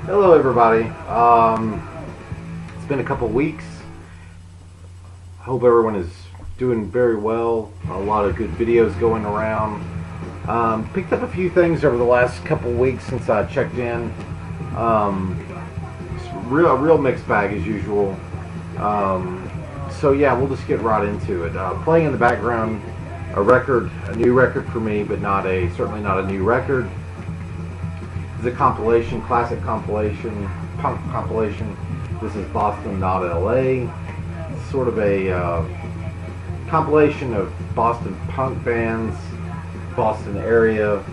Hello everybody. It's been a couple weeks. Hope everyone is doing very well. A lot of good videos going around. Picked up a few things over the last couple weeks since I checked in. It's a real mixed bag as usual. So yeah, we'll just get right into it. Playing in the background, a new record for me, but certainly not a new record. It's a compilation, classic compilation, punk compilation. This is Boston, not LA. It's sort of a compilation of Boston punk bands, Boston area.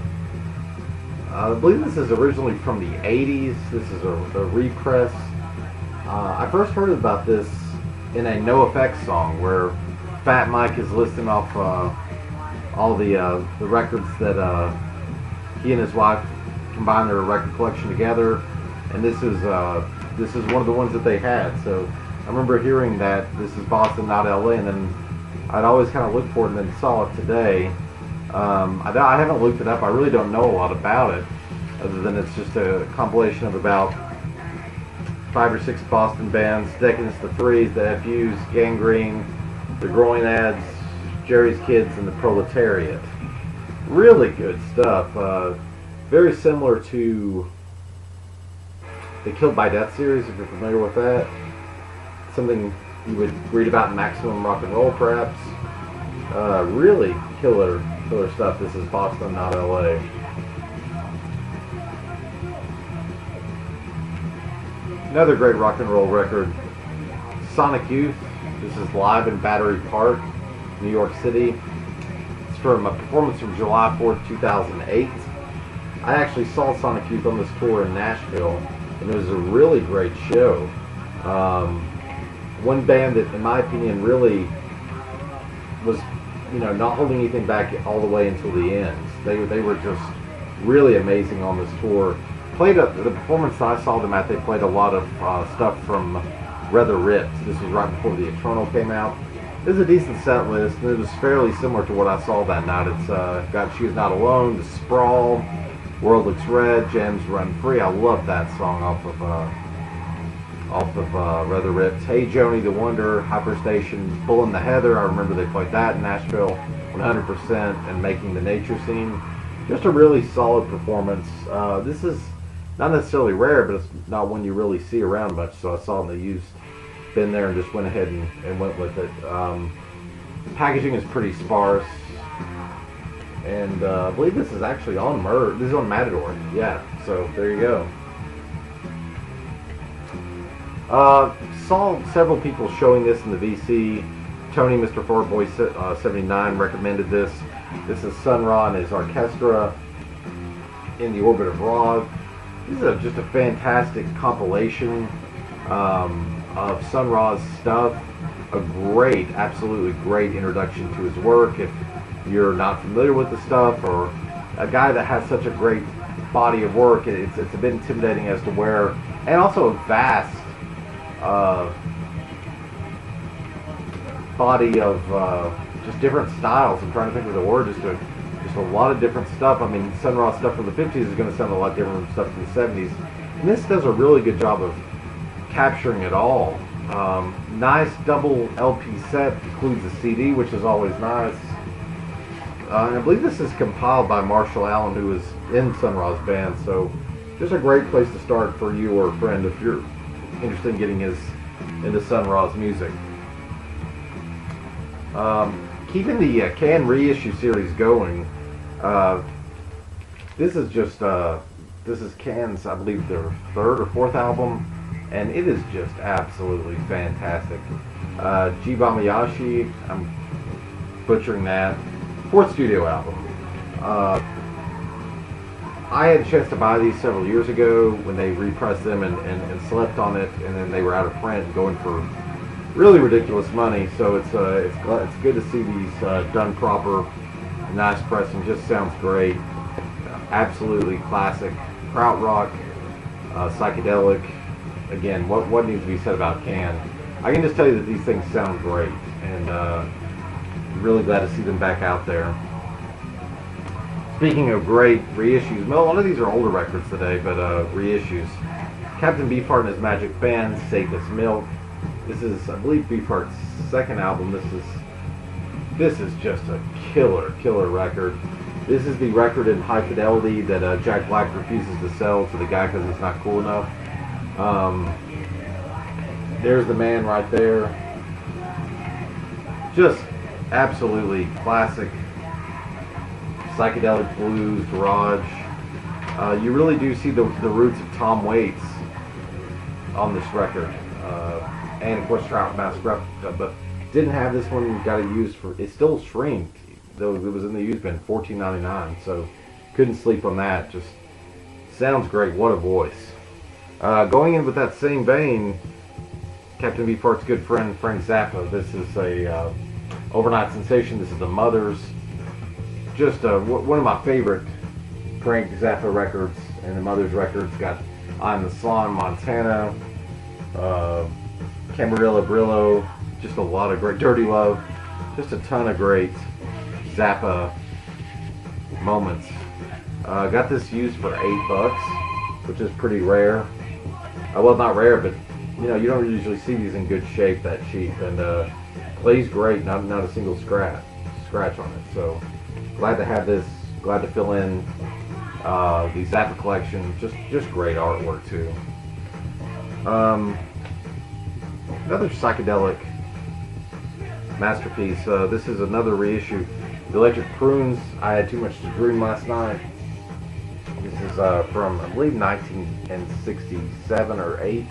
I believe this is originally from the 80s. This is a repress. I first heard about this in a NoFX song where Fat Mike is listing off all the records that he and his wife combined their record collection together, and this is one of the ones that they had. So I remember hearing that this is Boston, not LA, and then I'd always kind of looked for it and then saw it today. I haven't looked it up. I really don't know a lot about it, other than it's just a compilation of about 5 or 6 Boston bands: Decadence, the Threes, the FUs, Gangrene, the Groin Ads, Jerry's Kids, and the Proletariat. Really good stuff. Very similar to the Killed by Death series, if you're familiar with that. Something you would read about in Maximum Rock and Roll, perhaps. Really killer stuff. This is Boston, not LA. Another great rock and roll record, Sonic Youth. This is live in Battery Park, New York City. It's from a performance from July 4th, 2008. I actually saw Sonic Youth on this tour in Nashville, and it was a really great show. One band that, in my opinion, really was, not holding anything back all the way until the end. They were just really amazing on this tour. The performance that I saw them at, they played a lot of stuff from Rather Ripped. This was right before The Eternal came out. It was a decent set list, and it was fairly similar to what I saw that night. It's got She Is Not Alone, The Sprawl, World Looks Red, Gems Run Free. I love that song off of Rather Ripped. Hey Joni, The Wonder, Hyperstation, Bull in the Heather. I remember they played that in Nashville, 100%, and Making the Nature Scene. Just a really solid performance. This is not necessarily rare, but it's not one you really see around much, so I saw them used been there and just went ahead and went with it. Packaging is pretty sparse. And I believe this is actually on This is on Matador. Yeah, so there you go. Saw several people showing this in the VC. Tony, Mr. Farboy 79, recommended this. This is Sun Ra and his orchestra in the Orbit of Ra. This is just a fantastic compilation of Sun Ra's stuff. Absolutely great introduction to his work. If you're not familiar with the stuff, or a guy that has such a great body of work, it's a bit intimidating as to where, and also a vast body of just different styles. I'm trying to think of the word. Just a lot of different stuff. I mean, Sun Ra stuff from the 50s is going to sound a lot different from stuff from the 70s, and this does a really good job of capturing it all. Nice double LP set, includes a CD, which is always nice. I believe this is compiled by Marshall Allen, who was in Sun Ra's band, so just a great place to start for you or a friend if you're interested in getting into Sun Ra's music. Keeping the Can reissue series going, this is Can's, I believe, their 3rd or 4th album, and it is just absolutely fantastic. Jibamayashi, I'm butchering that, 4th studio album. I had a chance to buy these several years ago when they repressed them and slept on it, and then they were out of print, going for really ridiculous money. So it's good to see these done proper, nice pressing. Just sounds great. Absolutely classic krautrock, psychedelic. Again, what needs to be said about Can? I can just tell you that these things sound great, and really glad to see them back out there. Speaking of great reissues, well, a lot of these are older records today, but reissues. Captain Beefheart and his Magic Band, Safe as Milk. This is, I believe, Beefheart's second album. This is just a killer record. This is the record in high fidelity that Jack Black refuses to sell to the guy because he's not cool enough. There's the man right there. Just absolutely classic psychedelic blues, garage. You really do see the roots of Tom Waits on this record. And of course Trout Mask Replica, but didn't have this one, got it used for, it's still streamed, though it was in the used bin, $14.99, so couldn't sleep on that. Just sounds great, what a voice. Going in with that same vein, Captain Beefheart's good friend Frank Zappa. This is a overnight sensation. This is the Mothers. Just one of my favorite Frank Zappa records, and the Mothers records. Got I'm the Swan, Montana, Camarillo Brillo, just a lot of great, Dirty Love, just a ton of great Zappa moments. Got this used for $8, which is pretty rare. Well, not rare, but you know, you don't usually see these in good shape that cheap, and plays great, not a single scratch on it. So glad to have this, glad to fill in the Zappa collection. Just great artwork too. Another psychedelic masterpiece. This is another reissue. The Electric Prunes, I Had Too Much to Dream Last Night. This is from, I believe, 1967 or 8.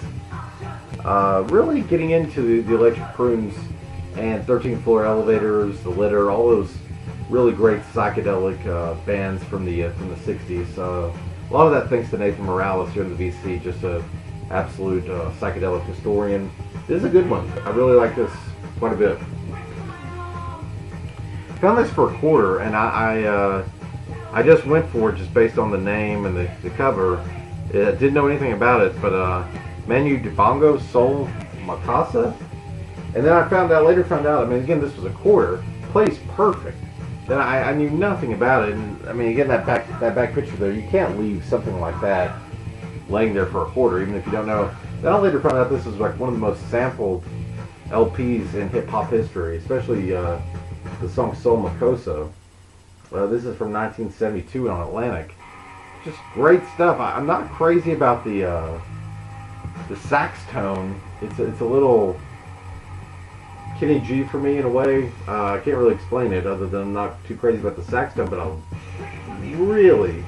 Really getting into the Electric Prunes and 13th Floor Elevators, The Litter, all those really great psychedelic bands from the 60s. A lot of that thanks to Nathan Morales here in the VC, just an absolute psychedelic historian. This is a good one. I really like this quite a bit. Found this for $1, and I just went for it just based on the name and the cover. Didn't know anything about it, but Manu Dibango Soul Macasa. And then I later found out, I mean, again, this was $1. Plays perfect. Then I knew nothing about it, and I mean, again, that back picture there, you can't leave something like that laying there for $1, even if you don't know. Then I later found out this was like one of the most sampled LPs in hip-hop history, especially the song Soul Makosa. This is from 1972 on Atlantic. Just great stuff. I'm not crazy about the sax tone. It's a little Kenny G for me in a way. I can't really explain it other than I'm not too crazy about the sax tone, but I really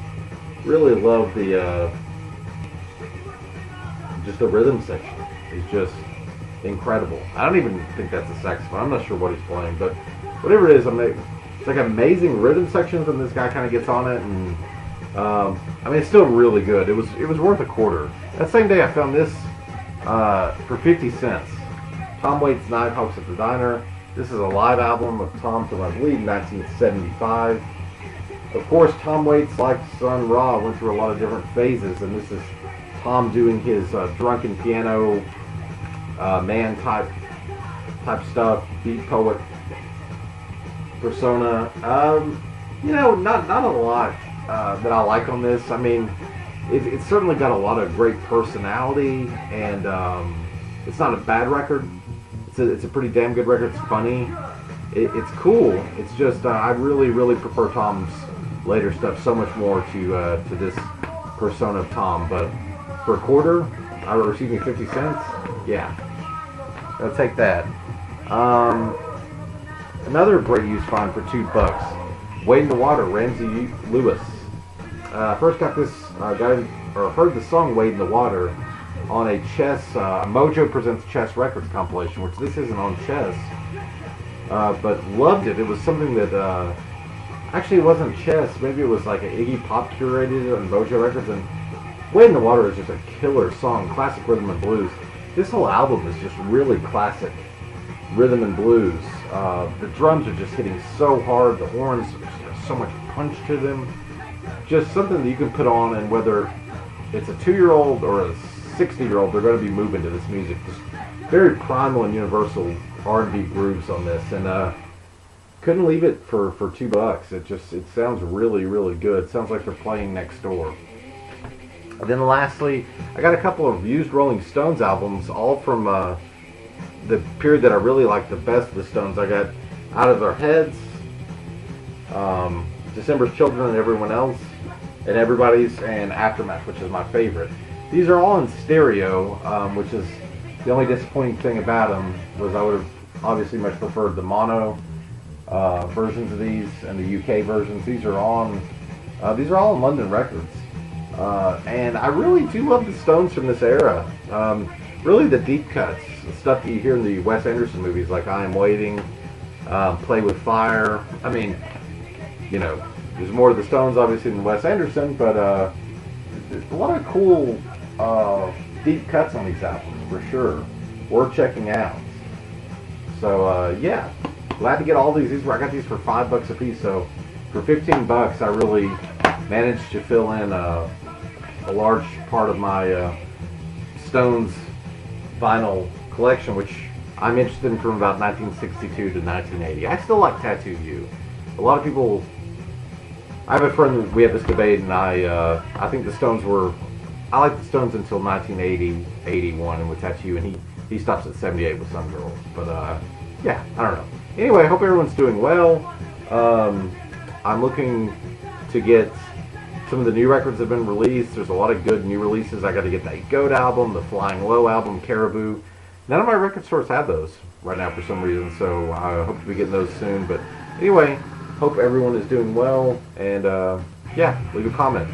love the just the rhythm section. It's just incredible. I don't even think that's a saxophone. I'm not sure what he's playing, but whatever it is, it's like amazing rhythm sections, and this guy kind of gets on it, and I mean, it's still really good. It was worth $1. That same day, I found this for 50 cents. Tom Waits' Nighthawks at the Diner. This is a live album of Tom from, I believe, 1975. Of course, Tom Waits, like Sun Ra, went through a lot of different phases, and this is Tom doing his drunken piano man type stuff, beat poet persona. You know, not a lot that I like on this. I mean, it's certainly got a lot of great personality, and it's not a bad record. It's a pretty damn good record. It's funny. It's cool. It's just I really prefer Tom's later stuff so much more to this persona of Tom. But for $1, excuse me, 50 cents. Yeah, I'll take that. Another great use find for $2. Wade in the Water, Ramsey Lewis. First got this heard the song Wade in the Water on a Chess, Mojo Presents Chess Records compilation, which this isn't on Chess, but loved it. It was something that, actually it wasn't Chess, maybe it was like an Iggy Pop curated on Mojo Records, and Wade in the Water is just a killer song, classic rhythm and blues. This whole album is just really classic rhythm and blues. The drums are just hitting so hard, the horns have so much punch to them. Just something that you can put on, and whether it's a 2-year-old or a 60-year-old, they're going to be moving to this music. Just very primal and universal R&B grooves on this, and couldn't leave it for $2. It sounds really good. It sounds like they're playing next door. And then lastly, I got a couple of used Rolling Stones albums, all from the period that I really like the best of the Stones. I got Out of Their Heads, December's Children and Everyone Else, and Everybody's, and Aftermath, which is my favorite. These are all in stereo, which is the only disappointing thing about them was I would have obviously much preferred the mono versions of these and the UK versions. These are all on London Records. And I really do love the Stones from this era. Really the deep cuts, the stuff that you hear in the Wes Anderson movies like I Am Waiting, Play With Fire. I mean, you know, there's more of the Stones obviously than Wes Anderson, but there's a lot of cool deep cuts on these albums for sure. Worth checking out. So yeah, glad to get all these. I got these for $5 a piece. So for $15, I really managed to fill in a large part of my Stones vinyl collection, which I'm interested in from about 1962 to 1980. I still like Tattoo You. A lot of people. I have a friend. We had this debate, and I think the Stones were. I like the Stones until 1980, 81, and with Tattoo You, and he stops at 78 with some girls. But yeah, I don't know. Anyway, I hope everyone's doing well. I'm looking to get some of the new records that have been released. There's a lot of good new releases. I got to get that Goat album, the Flying Low album, Caribou. None of my record stores have those right now for some reason, so I hope to be getting those soon. But anyway, hope everyone is doing well, and yeah, leave a comment.